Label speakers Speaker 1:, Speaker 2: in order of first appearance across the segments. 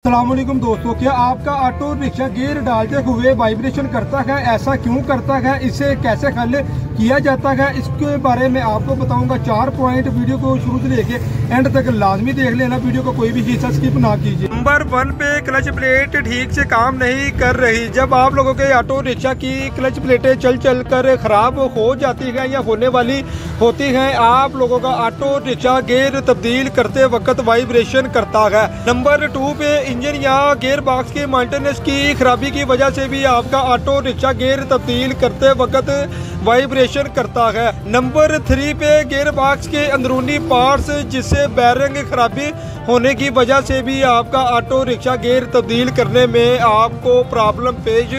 Speaker 1: अस्सलामुअलैकुम दोस्तों, क्या आपका ऑटो रिक्शा गियर डालते हुए वाइब्रेशन करता है? ऐसा क्यों करता है? इसे कैसे हल किया जाता है, इसके बारे में आपको बताऊंगा। 4 पॉइंट। वीडियो को शुरू से लेके एंड तक लाजमी देख लेना, वीडियो को कोई भी हिस्सा स्किप ना कीजिए। नंबर 1 पे क्लच प्लेट ठीक से काम नहीं कर रही। जब आप लोगों के ऑटो रिक्शा की क्लच प्लेटें चल कर खराब हो जाती हैं या होने वाली होती हैं, आप लोगों का ऑटो रिक्शा गियर तब्दील करते वक्त वाइब्रेशन करता है। नंबर 2 पे इंजन या गियर बॉक्स के मेंटेनेंस की खराबी की वजह से भी आपका ऑटो रिक्शा गियर तब्दील करते वक्त वाइब्रेशन करता है। नंबर 3 पे गियर बॉक्स के अंदरूनी पार्ट्स जिससे बैरिंग खराबी होने की वजह से भी आपका ऑटो रिक्शा गियर तब्दील करने में आपको प्रॉब्लम पेश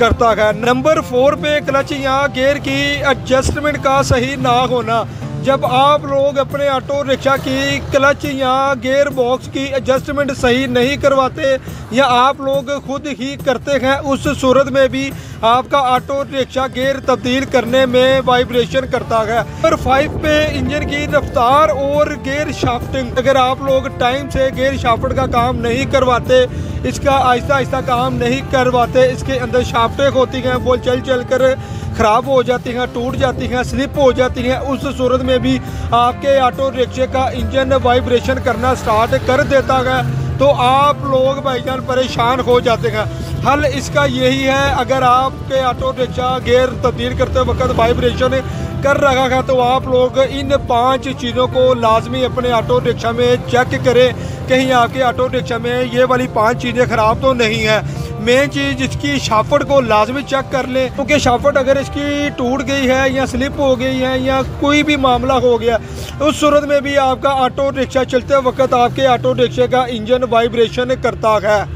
Speaker 1: करता है। नंबर 4 पे क्लच या गियर की एडजस्टमेंट का सही ना होना। जब आप लोग अपने ऑटो रिक्शा की क्लच या गियर बॉक्स की एडजस्टमेंट सही नहीं करवाते या आप लोग खुद ही करते हैं, उस सूरत में भी आपका ऑटो रिक्शा गियर तब्दील करने में वाइब्रेशन करता है। नंबर 5 पे इंजन की रफ्तार और गियर शाफ्टिंग। अगर आप लोग टाइम से गियर शाफ्ट का काम नहीं करवाते, इसका आहिस्ता आहिस्ता काम नहीं करवाते, इसके अंदर शाफ्टें होती हैं, वो चल कर ख़राब हो जाती हैं, टूट जाती हैं, स्लिप हो जाती हैं, उस सूरत में भी आपके ऑटो रिक्शे का इंजन वाइब्रेशन करना स्टार्ट कर देता है, तो आप लोग भाईजान परेशान हो जाते हैं। हल इसका यही है, अगर आपके ऑटो रिक्शा गियर तब्दील करते वक्त वाइब्रेशन कर रहा है तो आप लोग इन 5 चीज़ों को लाजमी अपने ऑटो रिक्शा में चेक करें, कहीं आपके ऑटो रिक्शा में ये वाली 5 चीज़ें ख़राब तो नहीं है। मेन चीज़ इसकी शाफ्ट को लाजमी चेक कर लें, क्योंकि शाफ्ट अगर इसकी टूट गई है या स्लिप हो गई है या कोई भी मामला हो गया, उस सूरत में भी आपका ऑटो रिक्शा चलते वक्त आपके ऑटो रिक्शे का इंजन वाइब्रेशन करता है।